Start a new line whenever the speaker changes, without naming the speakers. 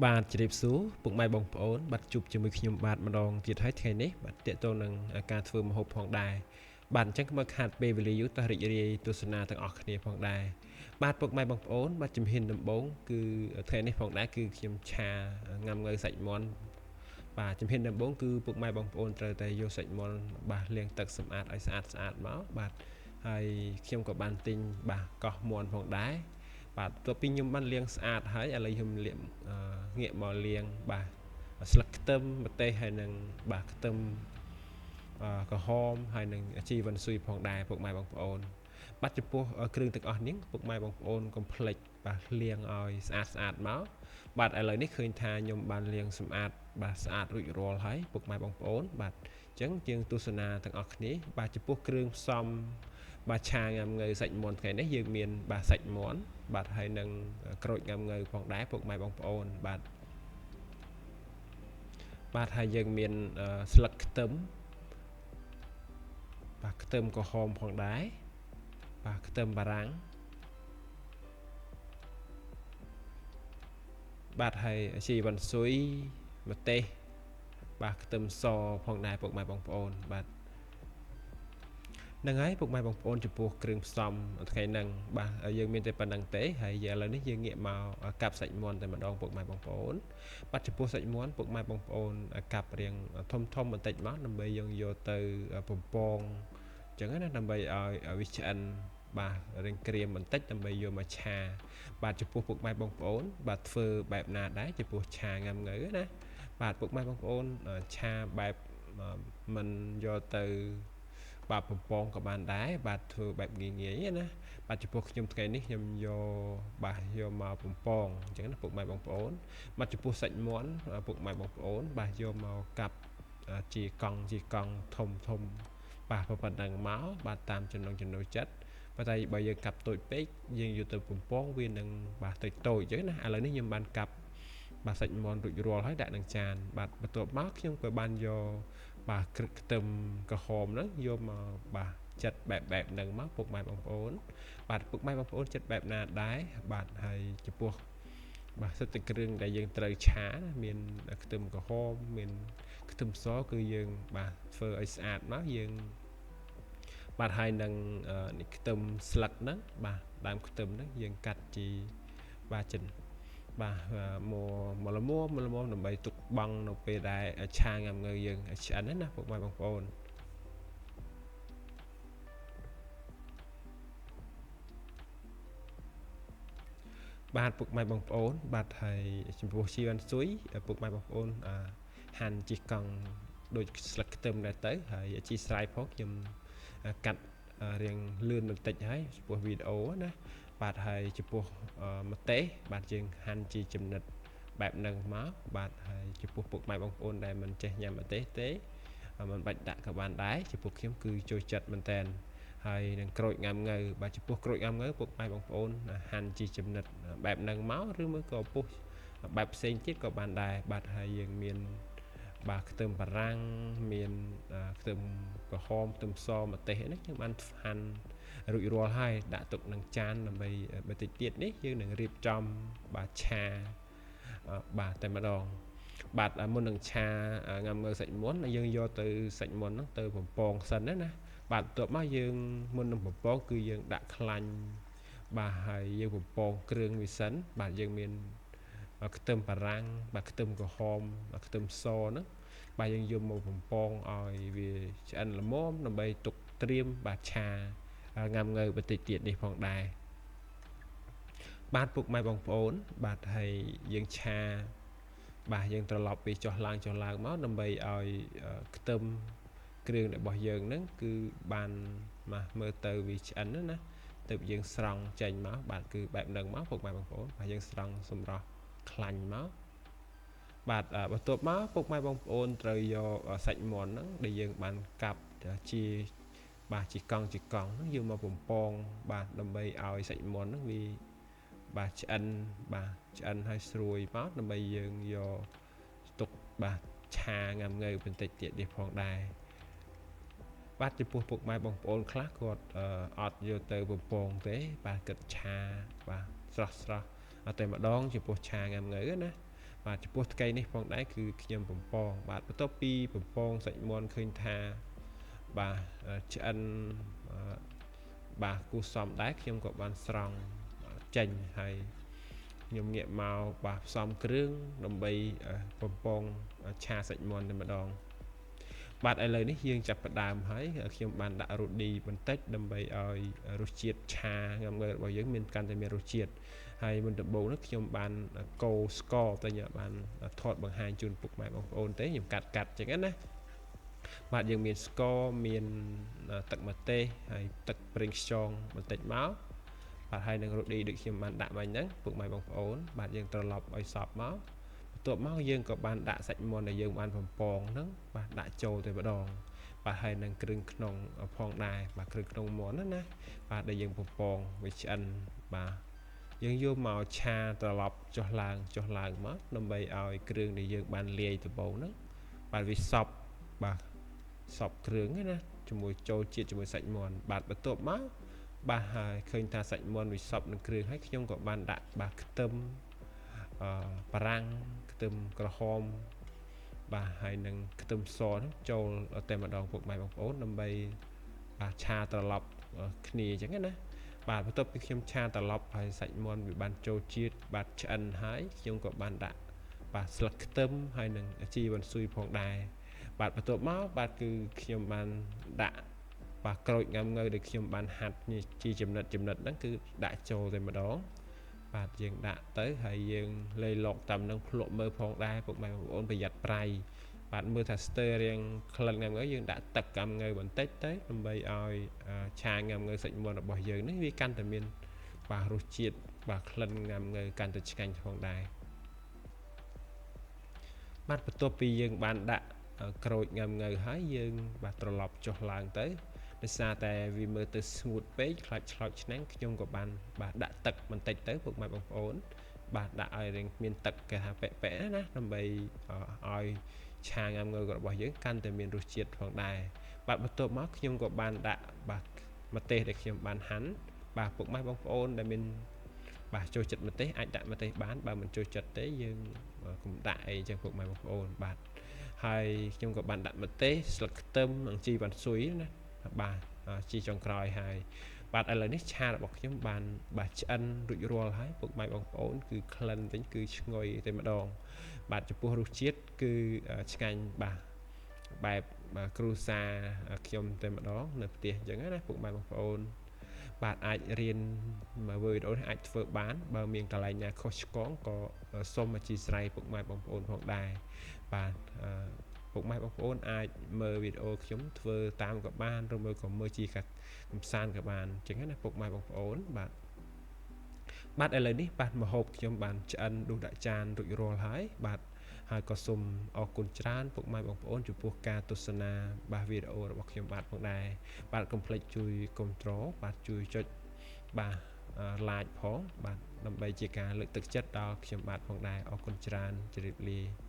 បាទជ្រាបសួរពុកម៉ែបងប្អូនបាទជួបជាមួយខ្ញុំបាទម្ដងទៀតហើយថ្ងៃនេះបាទតេតទៅនឹងការធ្វើម្ហូបផងដែរបាទអញ្ចឹងមកខាត់ពេលវេលាយូរតោះរីករាយទស្សនាទាំងអស់គ្នាផងដែរបាទពុកម៉ែបងប្អូនបាទជំហានដំបូងគឺថ្ងៃនេះផងដែរគឺខ្ញុំឆាង៉ាំង៉ូវសាច់មាន់បាទជំហានដំបូងគឺពុកម៉ែបងប្អូនត្រូវតែយកសាច់មាន់បាទលាងទឹកសម្អាតឲ្យស្អាតមកបាទហើយខ្ញុំក៏បានទិញបាទកោះមាន់ផងដែរបាទបន្ទាប់ពីខ្ញុំបានលាងស្អាតហើយឥឡូវខ្ញុំលាងងាកមកលាងបាទស្លឹកខ្ទឹមម្ទេសហើយនឹងបាទខ្ទឹមក្រហមហើយនឹងជីវ៉ាន់ស៊ុយផងដែរពុកម៉ែបងប្អូនបាទចំពោះគ្រឿងទាំងអស់នេះពុកម៉ែបងប្អូនកុំភ្លេចបាទលាងឲ្យស្អាតមកបាទឥឡូវនេះឃើញថាខ្ញុំបានលាងសម្អាតបាទស្អាតរួចរាល់ហើយពុកម៉ែបងប្អូនបាទអញ្ចឹងយើងទស្សនាទាំងអស់គ្នាបាទចំពោះគ្រឿងផ្សំបាទឆាង៉ាំង៉ូវសាច់មាន់ថ្ងៃនេះយើងមានបាទសាច់មាន់បាទហើយនឹងក្រូចង៉ាំង៉ូវផងដែរពុកម៉ែបងប្អូនបាទហើយយើងមានស្លឹកខ្ទឹមបាទខ្ទឹមក្រហមផងដែរបាទខ្ទឹមបារាំងបាទហើយជីវ៉ាន់ស៊ុយម្ទេសបាទខ្ទឹមសផងដែរពុកម៉ែបងប្អូនបាទហ្នឹងហើយពុកម៉ែបងប្អូនចំពោះគ្រឿងផ្សំថ្ងៃហ្នឹងបាទយើងមានតែប៉ុណ្្នឹងទេហើយឥឡូវនេះយើងងាកមកកាប់សាច់មាន់តែម្ដងពុកម៉ែបងប្អូនបាទចំពោះសាច់មាន់ពុកម៉ែបងប្អូនកាប់រៀងធំបន្តិចមកដើម្បីយើងយកទៅបំពងអញ្ចឹងណាដើម្បីឲ្យវាឆ្អិនបាទរៀងក្រៀមបន្តិចដើម្បីយកមកឆាបាទចំពោះពុកម៉ែបងប្អូនបាទធ្វើបែបណាដែរចំពោះឆាង៉ាំង៉ូវណាបាទពុកម៉ែបងប្អូនឆាបែបមិនយកទៅបាទបំពងក៏បានដែរបាទធ្វើបែបងាយណាបាទចំពោះខ្ញុំថ្ងៃនេះខ្ញុំយកបាទយកមកបំពងអញ្ចឹងណាពុកម៉ែបងប្អូនបាទចំពោះសាច់មាន់ពុកម៉ែបងប្អូនបាទយកមកកាប់ជាកង់ធំបាទប៉ុណ្ណឹងមកបាទតាមចំណង់ចំណូលចិត្តប៉ុន្តែបើយើងកាប់តូចពេកយើងយកទៅបំពងវានឹងបាទតូចអញ្ចឹងណាឥឡូវនេះខ្ញុំបានកាប់បាទសាច់មាន់រួចរាល់ហើយដាក់នឹងចានបាទបន្ទាប់មកខ្ញុំក៏បានយកបាទខ្ទឹមក្រហមហ្នឹងយកមកបាទចិតបែបហ្នឹងមកពុកម៉ែបងប្អូនបាទពុកម៉ែបងប្អូនចិតបែបណាដែរបាទហើយចំពោះបាទសិតតែគ្រឿងដែលយើងត្រូវឆាមានខ្ទឹមក្រហមមានខ្ទឹមសគឺយើងបាទធ្វើឲ្យស្អាតមកយើងបាទហើយនឹងខ្ទឹមស្លឹកហ្នឹងបាទដើមខ្ទឹមហ្នឹងយើងកាត់ជាបាទចិនបាទមកល្មមដើម្បីទុកបង់នៅពេលដែលឆាង៉ាំង៉ូវយើងឆ្អិនណាពុកម៉ែបងប្អូនបាទពុកម៉ែបងប្អូនបាទហើយចំពោះជីវ៉ាន់ស៊ុយពុកម៉ែបងប្អូនហាន់ជីកង់ដូចស្លឹកខ្ទឹមដែរទៅហើយជីស្រ័យផងខ្ញុំកាត់រៀងលឿនបន្តិចហើយចំពោះវីដេអូណាបាទហើយចំពោះម្ទេសបាទយើងហាន់ជាចំណិតបែបហ្នឹងមកបាទហើយចំពោះពុកម៉ែបងប្អូនដែលមិនចេះញ៉ាំម្ទេសទេមិនបាច់ដាក់ក៏បានដែរចំពោះខ្ញុំគឺចូលចិត្តមែនតើហើយនឹងក្រូចង៉ាំង៉ូវបាទចំពោះក្រូចង៉ាំង៉ូវពុកម៉ែបងប្អូនហាន់ជាចំណិតបែបហ្នឹងមកឬមួយក៏ពុះបែបផ្សេងទៀតក៏បានដែរបាទហើយយើងមានបាទខ្ទឹមបារាំងមានខ្ទឹមក្រហមខ្ទឹមសម្ទេសនេះខ្ញុំបានហាន់រួចរាល់ហើយដាក់ទុកនឹងចានដើម្បីបន្តិចទៀតនេះយើងនឹងរៀបចំបាទឆាបាទតែម្ដងបាទមុននឹងឆាង៉ាំង៉ូវសាច់មាន់យើងយកទៅសាច់មាន់ហ្នឹងទៅបំពងសិនណាបាទបន្ទាប់មកយើងមុននឹងបំពងគឺយើងដាក់ខ្លាញ់បាទហើយយើងបំពងគ្រឿងវាសិនបាទយើងមានខ្ទឹមបារាំងបាទខ្ទឹមក្រហមខ្ទឹមសហ្នឹងបាទយើងយកមកបំពងឲ្យវាឆ្អិនល្មមដើម្បីទុកត្រៀមបាទឆាង៉ាំង៉ូវបន្តិចទៀតនេះផងដែរបាទពុកម៉ែបងប្អូនបាទហើយយើងឆាបាទយើងត្រឡប់វាចុះឡើងមកដើម្បីឲ្យខ្ទឹមគ្រឿងរបស់យើងហ្នឹងគឺបានមកមើលទៅវាឆ្អិនណាទៅយើងស្រង់ចេញមកបាទគឺបែបហ្នឹងមកពុកម៉ែបងប្អូនបាទយើងស្រង់សម្រស់ខ្លាញ់មកបាទបន្ទាប់មកពុកម៉ែបងប្អូនត្រូវយកសាច់មាន់ហ្នឹងដែលយើងបានកាប់ជាបាទជាកង់ហ្នឹងយកមកបំពងបាទដើម្បីឲ្យសាច់មាន់ហ្នឹងវាបាទឆ្អិនហើយស្រួយមកដើម្បីយើងយកទុកបាទឆាង៉ាំង៉ូវបន្តិចទៀតនេះផងដែរបាទចំពោះពុកម៉ែបងប្អូនខ្លះគាត់អត់យកទៅបំពងទេបាទគិតឆាបាទស្រស់តែម្ដងចំពោះឆាង៉ាំង៉ូវណា បាទចំពោះថ្ងៃនេះផងដែរគឺខ្ញុំបំពងបាទបន្ទាប់ពីបំពងសាច់មាន់ឃើញថាបាទឆ្អិនបាទគូសមដែរខ្ញុំក៏បានស្រង់ចេញហើយខ្ញុំងាកមកបាទផ្សំគ្រឿងដើម្បីបំពងឆាសាច់មាន់តែម្ដងបាទឥឡូវនេះយើងចាប់ផ្ដើមហើយខ្ញុំបានដាក់រ៉ូឌីបន្តិចដើម្បីឲ្យរសជាតិឆាងំងើរបស់យើងមានកាន់តែមានរសជាតិហើយមុនដំបូងនេះខ្ញុំបានកូរស្ករតែខ្ញុំបានថតបង្ហាញជូនពុកម៉ែបងប្អូនទេខ្ញុំកាត់ចឹងណាបាទយើងមានស្ករមានទឹកម្ទេសហើយទឹកប្រេងខ្យងបន្តិចមកបាទហើយនឹងរ៉ូឌីដូចខ្ញុំបានដាក់មិញហ្នឹងពុកម៉ែបងប្អូនបាទយើងត្រឡប់ឲ្យសព្វមកបន្ទាប់មកយើងក៏បានដាក់សាច់មាន់ដែលយើងបានបំពងហ្នឹងបាទដាក់ចូលទៅម្ដងបាទហើយនឹងគ្រឿងក្នុងផងដែរបាទគ្រឿងក្នុងមាន់ណាបាទដែលយើងបំពងវាឆ្អិនបាទយើងយកមកឆាត្រឡប់ចុះឡើងមកដើម្បីឲ្យគ្រឿងដែលយើងបានលាយដំបូងហ្នឹងបាទវាសព្វបាទសព្វគ្រឿងណាជាមួយចូលជាតិជាមួយសាច់មាន់បាទបន្ទាប់មកបាទហើយឃើញថាសាច់មាន់វាសព្វនឹងគ្រឿងហើយខ្ញុំក៏បានដាក់បាទខ្ទឹមបារាំងខ្ទឹមក្រហមបាទហើយនឹងខ្ទឹមសហ្នឹងចូលតែម្ដងពុកម៉ែបងប្អូនដើម្បីបាទឆាត្រឡប់គ្នាអញ្ចឹងណាបាទបន្ទាប់ពីខ្ញុំឆាត្រឡប់ហើយសាច់មាន់វាបានចូលជាតិបាទឆ្អិនហើយខ្ញុំក៏បានដាក់បាទស្លឹកខ្ទឹមហើយនឹងជីវ៉ាន់ស៊ុយផងដែរបាទបន្ទាប់មកបាទគឺខ្ញុំបានដាក់បាទក្រូចង៉ាំង៉ូវដែលខ្ញុំបានហាត់ជាចំណិតហ្នឹងគឺដាក់ចូលតែម្ដងបាទយើងដាក់ទៅហើយយើងលេឡុកតាមនឹងភ្លក់មើលផងដែរពុកម៉ែបងប្អូនប្រយ័ត្នប្រៃបាទមើលថាស្ទើររៀងក្លិនង៉ាំង៉ូវយើងដាក់ទឹកង៉ាំង៉ូវបន្តិចទៅដើម្បីឲ្យឆាង៉ាំង៉ូវសាច់មាន់របស់យើងនេះវាកាន់តែមានបាទរសជាតិបាទក្លិនង៉ាំង៉ូវកាន់តែឆ្ងាញ់ផងដែរបាទបន្ទាប់ពីយើងបានដាក់ក្រូចង៉ាំង៉ូវហើយយើងបាទត្រឡប់ចុះឡើងទៅដោយសារតែវាមើលទៅស្ងួតពេកខ្លាចឆ្លោតឆ្នាំងខ្ញុំក៏បានបាទដាក់ទឹកបន្តិចទៅពុកម៉ែបងប្អូនបាទដាក់ឲ្យរៀងមានទឹកគេថាប៉ែៗណាដើម្បីឲ្យឆាង៉ាំង៉ូវរបស់យើងកាន់តែមានរសជាតិផងដែរបាទបន្ទាប់មកខ្ញុំក៏បានដាក់បាទម្ទេសដែលខ្ញុំបានហាន់បាទពុកម៉ែបងប្អូនដែលមានបាទចូលចិត្តម្ទេសអាចដាក់ម្ទេសបានបើមិនចូលចិត្តទេយើងកុំដាក់អីចឹងពុកម៉ែបងប្អូនបាទហើយខ្ញុំក៏បានដាក់ម្ទេសស្លឹកខ្ទឹមនិងជីវ៉ាន់ស៊ុយណាបាទជីចុងក្រោយហើយបាទឥឡូវនេះឆារបស់ខ្ញុំបានបាទឆ្អិនរួចរាល់ហើយពុកម៉ែបងប្អូនគឺក្លិនវិញគឺឈ្ងុយតែម្ដងបាទចំពោះរសជាតិគឺឆ្ងាញ់បាទបែបគ្រូសាខ្ញុំតែម្ដងនៅផ្ទះអញ្ចឹងណាពុកម៉ែបងប្អូនបាទអាចរៀនមកវីដេអូនេះអាចធ្វើបានបើមានកន្លែងណាខុសឆ្គងក៏សូមអធិស្ឋានពុកម៉ែបងប្អូនផងដែរបាទពុកម៉ែបងប្អូនអាចមើលវីដេអូខ្ញុំធ្វើតាមក៏បានឬមើលក៏មើលជាកំសាន្តក៏បានអញ្ចឹងណាពុកម៉ែបងប្អូនបាទឥឡូវនេះបាទម្ហូបខ្ញុំបានឆ្អិនដួសដាក់ចានរួចរាល់ហើយបាទហើយក៏សូមអរគុណច្រើនពុកម៉ែបងប្អូនចំពោះការទស្សនាបាទវីដេអូរបស់ខ្ញុំបាទផងដែរបាទកុំភ្លេចជួយគាំទ្របាទជួយចុចបាទ like ផងបាទដើម្បីជាការលើកទឹកចិត្តដល់ខ្ញុំបាទផងដែរអរគុណច្រើនជម្រាបលា